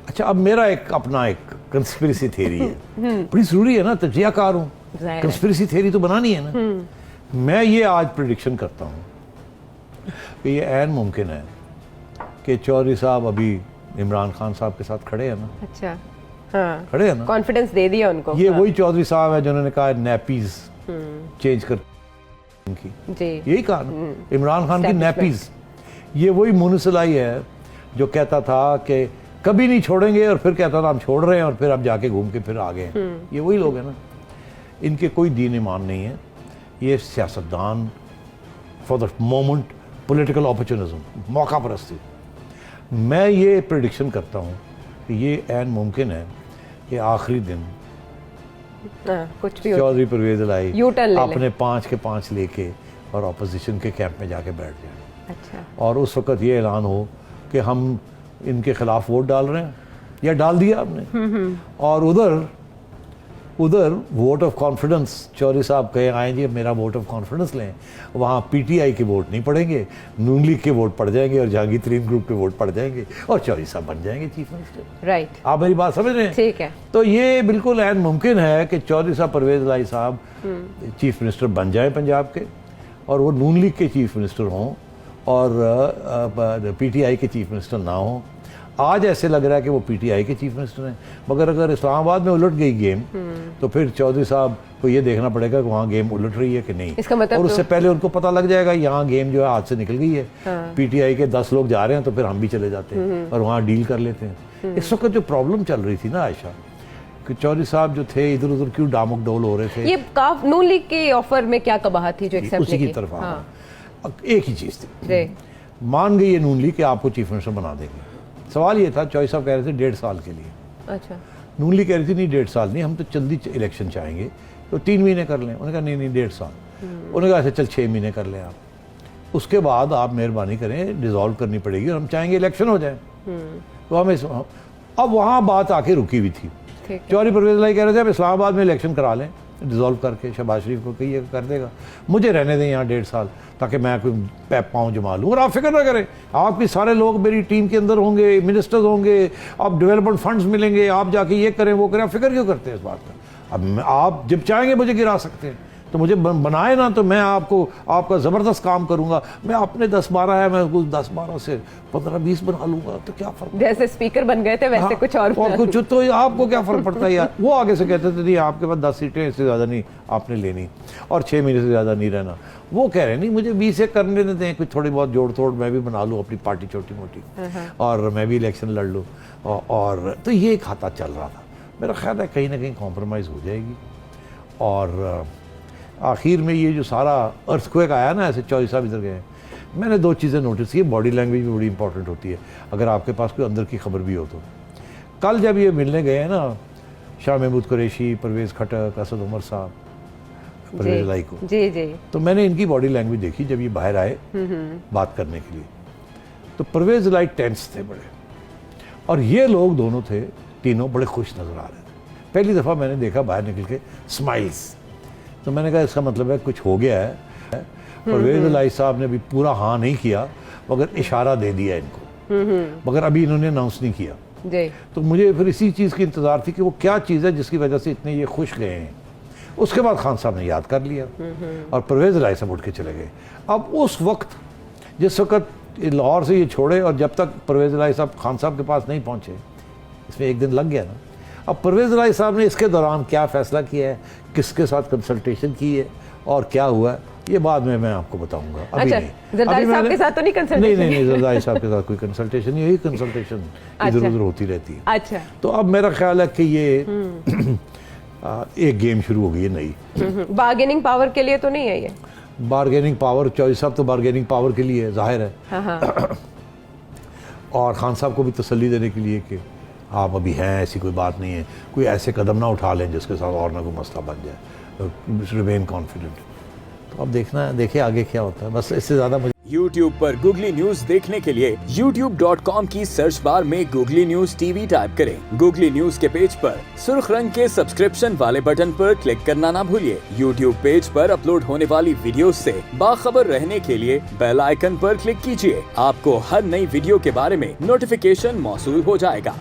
اچھا اب میرا ایک اپنا ایک کنسپریسی تھیری ہے، بڑی ضروری ہے نا، تجزیہ کار ہوں، کنسپریسی تھیری تو بنانی ہے نا۔ میں یہ آج پریڈکشن کرتا ہوں کہ یہ عین ممکن ہے کہ چودھری صاحب ابھی عمران خان صاحب کے ساتھ کھڑے ہیں نا۔ اچھا ہاں، کھڑے ہیں نا، کانفیڈنس دے دیا ان کو۔ یہ وہی چودھری صاحب ہے جنہوں نے کہا نیپیز چینج کر کی، جی یہی کہا نا عمران خان کی نیپیز۔ یہ وہی مونسلائی ہے جو کہتا تھا کہ کبھی نہیں چھوڑیں گے، اور پھر کہتا تھا ہم چھوڑ رہے ہیں، اور پھر اب جا کے گھوم کے پھر آ گئے ہیں۔ یہ وہی لوگ ہیں نا، ان کے کوئی دین ایمان نہیں ہے، یہ سیاستدان فار دا مومنٹ، پولیٹیکل اپرچونزم، موقع پرستی۔ میں یہ پریڈکشن کرتا ہوں کہ یہ عین ممکن ہے کہ آخری دن کچھ بھی چودھری پرویز الہی یو ٹرن لے اپنے 5 کے 5 لے کے اور اپوزیشن کے کیمپ میں جا کے بیٹھ جائیں، اچھا اور اس وقت یہ اعلان ہو کہ ہم ان کے خلاف ووٹ ڈال رہے ہیں، یا ڈال دیا آپ نے، اور ادھر ووٹ آف کانفیڈنس چودھری صاحب کہیں آئیں جی اب میرا ووٹ آف کانفیڈنس لیں، وہاں پی ٹی آئی کے ووٹ نہیں پڑیں گے، نون لیگ کے ووٹ پڑ جائیں گے، اور جہانگیر ترین گروپ کے ووٹ پڑ جائیں گے، اور چودھری صاحب بن جائیں گے چیف منسٹر۔ رائٹ، آپ میری بات سمجھ رہے ہیں؟ ٹھیک ہے۔ تو یہ بالکل عین ممکن ہے کہ چودھری صاحب پرویز الہی صاحب چیف منسٹر بن جائیں پنجاب کے، اور وہ نون لیگ کے چیف منسٹر ہوں، اور پی ٹی آئی کے چیف منسٹر نہ ہوں۔ آج ایسے لگ رہا ہے کہ وہ پی ٹی آئی کے چیف منسٹر ہیں، مگر اگر اسلام آباد میں الٹ گئی گیم تو پھر چودھری صاحب کو یہ دیکھنا پڑے گا کہ وہاں گیم الٹ رہی ہے کہ نہیں، اس کا مطلب اور اس سے پہلے ان کو پتہ لگ جائے گا یہاں گیم جو ہے ہاتھ سے نکل گئی ہے، پی ٹی آئی کے 10 لوگ جا رہے ہیں تو پھر ہم بھی چلے جاتے ہیں اور وہاں ڈیل کر لیتے ہیں۔ اس وقت جو پرابلم چل رہی تھی نا عائشہ، کہ چودھری صاحب جو تھے ادھر ادھر کیوں ڈامک ڈول ہو رہے تھے، یہ کاف نون لیگ کے آفر میں کیا قباحت تھی جو ایکسیپٹ اسی کی طرف آنا، ایک ہی چیز تھی، مان گئی یہ نون لیگ کہ آپ کو چیف منسٹر بنا دیں گے۔ سوال یہ تھا، چودھری صاحب کہہ رہے تھے 1.5 سال کے لیے، اچھا نون لیگ کہہ رہی تھی نہیں 1.5 سال نہیں، ہم تو جلدی الیکشن چاہیں گے تو 3 مہینے کر لیں۔ انہوں نے کہا نہیں 1.5 سال، انہوں نے کہا ایسے چل 6 مہینے کر لیں آپ، اس کے بعد آپ مہربانی کریں ڈیزالو کرنی پڑے گی اور ہم چاہیں گے الیکشن ہو جائیں۔ تو ہمیں اب وہاں بات آ کے رکی ہوئی تھی، چودھری پرویز الہی کہہ رہے تھے اب اسلام آباد میں الیکشن کرا لیں ڈیزالو کر کے، شہباز شریف کو کہیے کر دے گا، مجھے رہنے دیں یہاں 1.5 سال تاکہ میں کوئی پیپ پاؤں جما لوں، اور آپ فکر نہ کریں آپ کے سارے لوگ میری ٹیم کے اندر ہوں گے، منسٹرز ہوں گے، آپ ڈیولپمنٹ فنڈز ملیں گے، آپ جا کے یہ کریں وہ کریں، آپ فکر کیوں کرتے ہیں اس بات کا؟ اب آپ جب چاہیں گے مجھے گرا سکتے ہیں، تو مجھے بنائے نا، تو میں آپ کا زبردست کام کروں گا، میں اپنے 10-12 ہے، میں 10-12 سے 15-20 بنا لوں گا، تو کیا فرق؟ جیسے اسپیکر بن گئے تھے ویسے کچھ اور کچھ، تو آپ کو کیا فرق پڑتا ہے یار؟ وہ آگے سے کہتے تھے نہیں آپ کے پاس 10 سیٹیں، اس سے زیادہ نہیں آپ نے لینی، اور 6 مہینے سے زیادہ نہیں رہنا۔ وہ کہہ رہے نہیں مجھے 20 ایک کرنے دیتے ہیں، کچھ تھوڑی بہت جوڑ توڑ میں بھی بنا لوں اپنی پارٹی چھوٹی موٹی، اور میں بھی الیکشن لڑ لوں، اور تو یہ کھاتا چل رہا تھا۔ میرا خیال ہے کہیں نہ کہیں کمپرومائز ہو جائے گی، اور آخر میں یہ جو سارا ارتھ کویک آیا نا، ایسے چودھری صاحب ادھر گئے، میں نے 2 چیزیں نوٹس کی، باڈی لینگویج بھی بڑی امپورٹنٹ ہوتی ہے اگر آپ کے پاس کوئی اندر کی خبر بھی ہو تو۔ کل جب یہ ملنے گئے ہیں نا شاہ محمود قریشی، پرویز خٹک، اسد عمر صاحب پرویز الہی کو، تو میں نے ان کی باڈی لینگویج دیکھی جب یہ باہر آئے بات کرنے کے لیے، تو پرویز الہی ٹینس تھے بڑے، اور یہ لوگ دونوں تھے تینوں بڑے خوش نظر آ رہے تھے۔ پہلی دفعہ میں نے دیکھا باہر نکل کے اسمائلز، تو میں نے کہا اس کا مطلب ہے کچھ ہو گیا ہے۔ پرویز الہی صاحب نے بھی پورا ہاں نہیں کیا مگر اشارہ دے دیا ان کو، مگر ابھی انہوں نے اناؤنس نہیں کیا، تو مجھے پھر اسی چیز کی انتظار تھی کہ وہ کیا چیز ہے جس کی وجہ سے اتنے یہ خوش گئے ہیں۔ اس کے بعد خان صاحب نے یاد کر لیا اور پرویز الہی صاحب اٹھ کے چلے گئے۔ اب اس وقت جس وقت لاہور سے یہ چھوڑے اور جب تک پرویز الہی صاحب خان صاحب کے پاس نہیں پہنچے، اس میں 1 دن لگ گیا نا۔ اب پرویز الہی صاحب نے اس کے دوران کیا فیصلہ کیا ہے، کس کے ساتھ کنسلٹیشن کی ہے اور کیا ہوا ہے، یہ بعد میں آپ کو بتاؤں گا، ابھی نہیں۔ زرداری صاحب کے ساتھ تو نہیں کنسلٹیشن؟ نہیں، زرداری صاحب کے ساتھ کوئی کنسلٹیشن نہیں، یہی کنسلٹیشن ادھر ادھر ہوتی رہتی ہے۔ اچھا، تو اب میرا خیال ہے کہ یہ ایک گیم شروع ہو گئی ہے نئی۔ بارگیننگ پاور کے لیے تو نہیں ہے یہ؟ بارگیننگ پاور، چودھری صاحب تو بارگیننگ پاور کے لیے ظاہر ہے، اور خان صاحب کو بھی تسلی دینے کے لیے کہ آپ ابھی ہیں، ایسی کوئی بات نہیں ہے، کوئی ایسے قدم نہ اٹھا لیں جس کے ساتھ اور نہ کوئی مسئلہ بن جائے، ریمین کانفیڈنٹ۔ تو اب دیکھیں آگے کیا ہوتا ہے، بس اس سے زیادہ مجھے یوٹیوب پر گوگلی نیوز دیکھنے کے لیے youtube.com کی سرچ بار میں googly news T V type کریں۔ گوگلی نیوز کے پیج پر سرخ رنگ کے سبسکرپشن والے بٹن پر کلک کرنا نہ بھولیے۔ یوٹیوب پیج پر اپلوڈ ہونے والی ویڈیوز سے باخبر رہنے کے لیے بیل آئیکن پر کلک کیجیے۔ آپ کو ہر نئی ویڈیو کے بارے میں نوٹیفیکیشن موصول ہو جائے گا۔